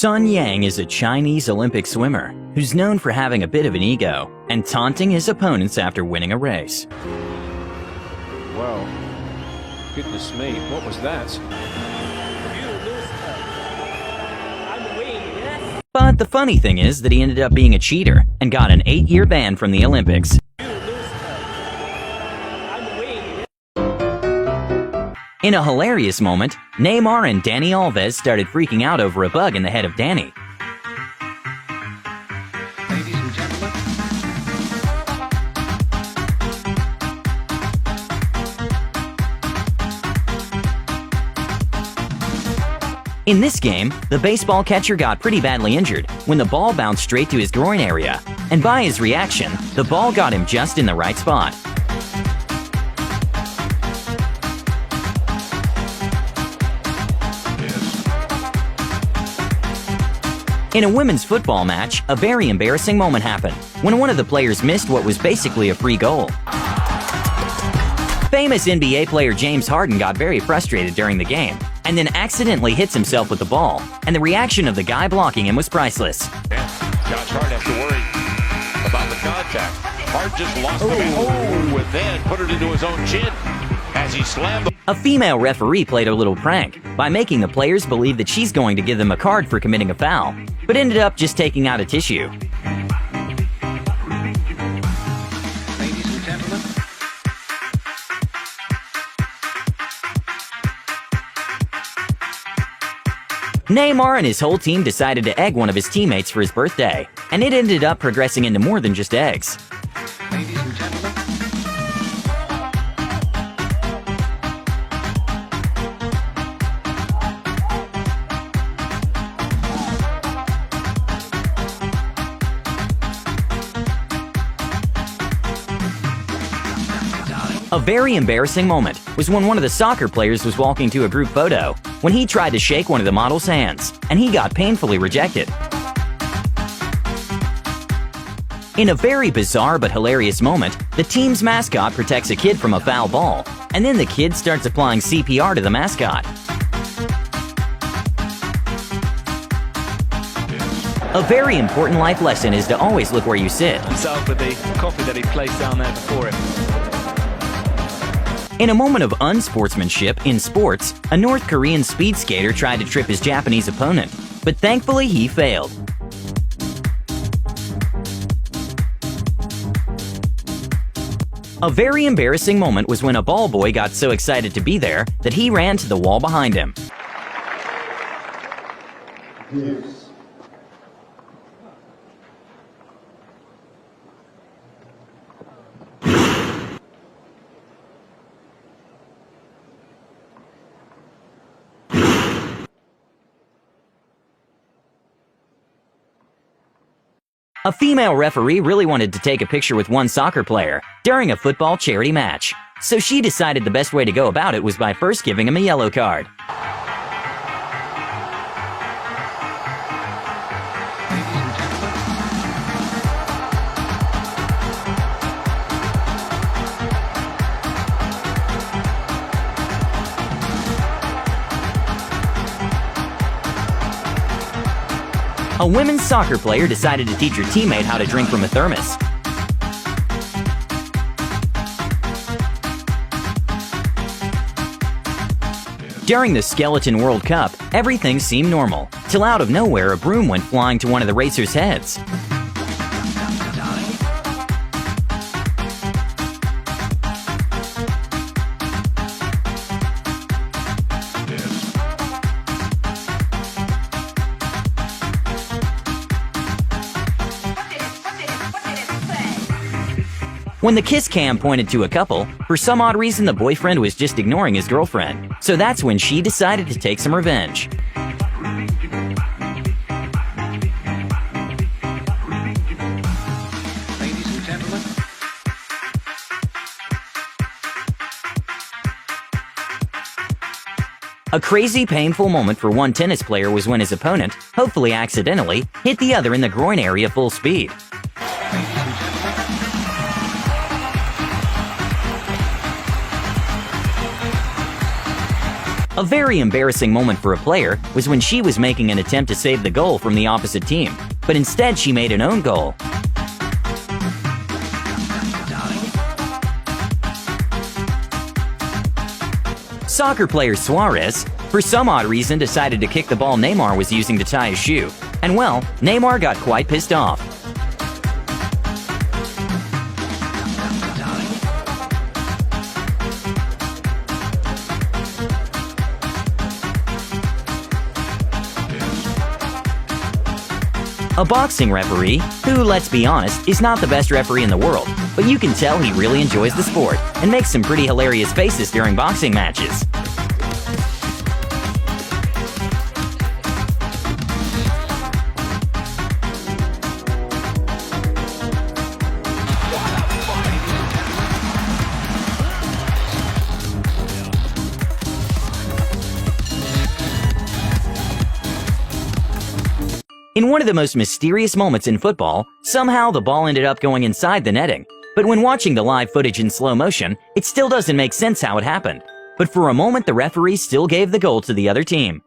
Sun Yang is a Chinese Olympic swimmer who's known for having a bit of an ego and taunting his opponents after winning a race. Well, goodness me, what was that? But the funny thing is that he ended up being a cheater and got an 8-year ban from the Olympics. In a hilarious moment, Neymar and Dani Alves started freaking out over a bug in the head of Dani. Ladies and gentlemen. In this game, the baseball catcher got pretty badly injured when the ball bounced straight to his groin area, and by his reaction, the ball got him just in the right spot. In a women's football match, a very embarrassing moment happened when one of the players missed what was basically a free goal. Famous NBA player James Harden got very frustrated during the game and then accidentally hits himself with the ball, and the reaction of the guy blocking him was priceless. Yeah, Josh Hart has to worry about the contact. Hart just lost the battle and then put it into his own chin as he slammed the... A female referee played a little prank by making the players believe that she's going to give them a card for committing a foul, but ended up just taking out a tissue. Ladies and gentlemen. Neymar and his whole team decided to egg one of his teammates for his birthday, and it ended up progressing into more than just eggs. Ladies and gentlemen. A very embarrassing moment was when one of the soccer players was walking to a group photo when he tried to shake one of the model's hands, and he got painfully rejected. In a very bizarre but hilarious moment, the team's mascot protects a kid from a foul ball, and then the kid starts applying CPR to the mascot. A very important life lesson is to always look where you sit. Himself with the coffee that he placed down there before him. In a moment of unsportsmanship in sports, a North Korean speed skater tried to trip his Japanese opponent, but thankfully he failed. A very embarrassing moment was when a ball boy got so excited to be there that he ran to the wall behind him. Yes. A female referee really wanted to take a picture with one soccer player during a football charity match, so she decided the best way to go about it was by first giving him a yellow card. A women's soccer player decided to teach her teammate how to drink from a thermos. During the Skeleton World Cup, everything seemed normal, till out of nowhere a broom went flying to one of the racers' heads. When the kiss cam pointed to a couple, for some odd reason the boyfriend was just ignoring his girlfriend, so that's when she decided to take some revenge. Ladies and gentlemen. A crazy, painful moment for one tennis player was when his opponent, hopefully accidentally, hit the other in the groin area full speed. A very embarrassing moment for a player was when she was making an attempt to save the goal from the opposite team, but instead she made an own goal. Soccer player Suarez, for some odd reason, decided to kick the ball Neymar was using to tie his shoe. And well, Neymar got quite pissed off. A boxing referee, who, let's be honest, is not the best referee in the world, but you can tell he really enjoys the sport and makes some pretty hilarious faces during boxing matches. In one of the most mysterious moments in football, somehow the ball ended up going inside the netting. But when watching the live footage in slow motion, it still doesn't make sense how it happened. But for a moment, the referee still gave the goal to the other team.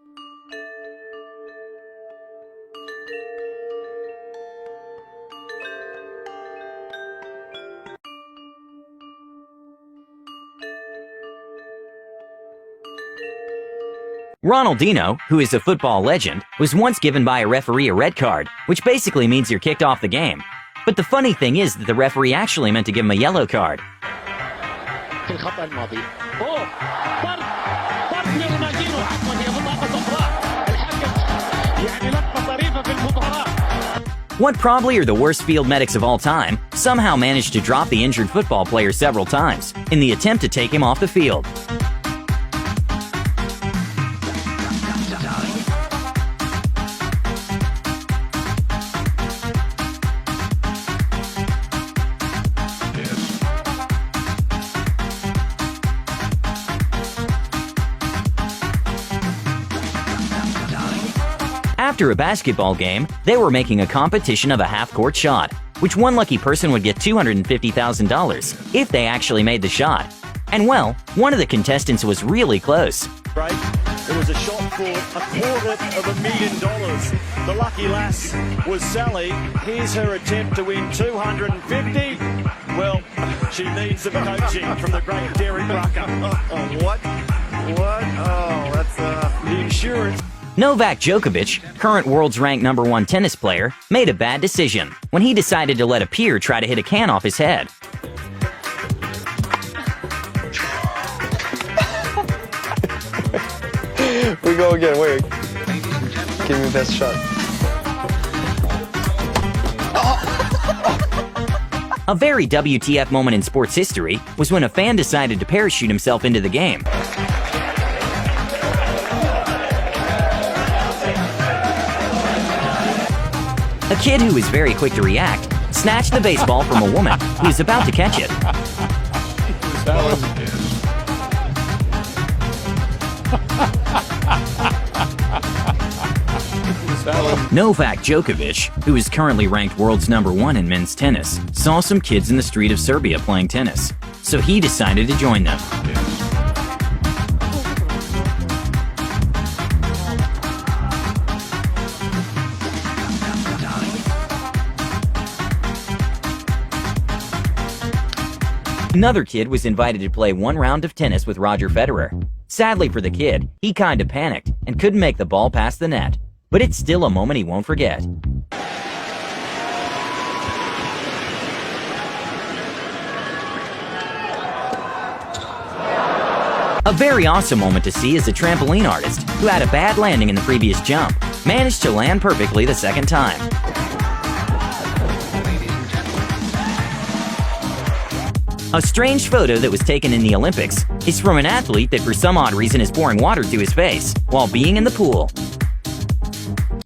Ronaldinho, who is a football legend, was once given by a referee a red card, which basically means you're kicked off the game. But the funny thing is that the referee actually meant to give him a yellow card. What probably are the worst field medics of all time somehow managed to drop the injured football player several times in the attempt to take him off the field. After a basketball game, they were making a competition of a half-court shot, which one lucky person would get $250,000 if they actually made the shot. And well, one of the contestants was really close. Right. It was a shot for $250,000. The lucky lass was Sally. Here's her attempt to win $250,000. Well, she needs some coaching from the great Derek Rucker. What? Oh, that's the insurance. Novak Djokovic, current world's ranked #1 tennis player, made a bad decision when he decided to let a peer try to hit a can off his head. We go again, wait. Give me the best shot. A very WTF moment in sports history was when a fan decided to parachute himself into the game. A kid who was very quick to react snatched the baseball from a woman who was about to catch it. Novak Djokovic, who is currently ranked world's #1 in men's tennis, saw some kids in the street of Serbia playing tennis, so he decided to join them. Another kid was invited to play one round of tennis with Roger Federer. Sadly for the kid, he kinda panicked and couldn't make the ball past the net. But it's still a moment he won't forget. A very awesome moment to see is a trampoline artist who had a bad landing in the previous jump, managed to land perfectly the second time. A strange photo that was taken in the Olympics is from an athlete that for some odd reason is pouring water to his face while being in the pool.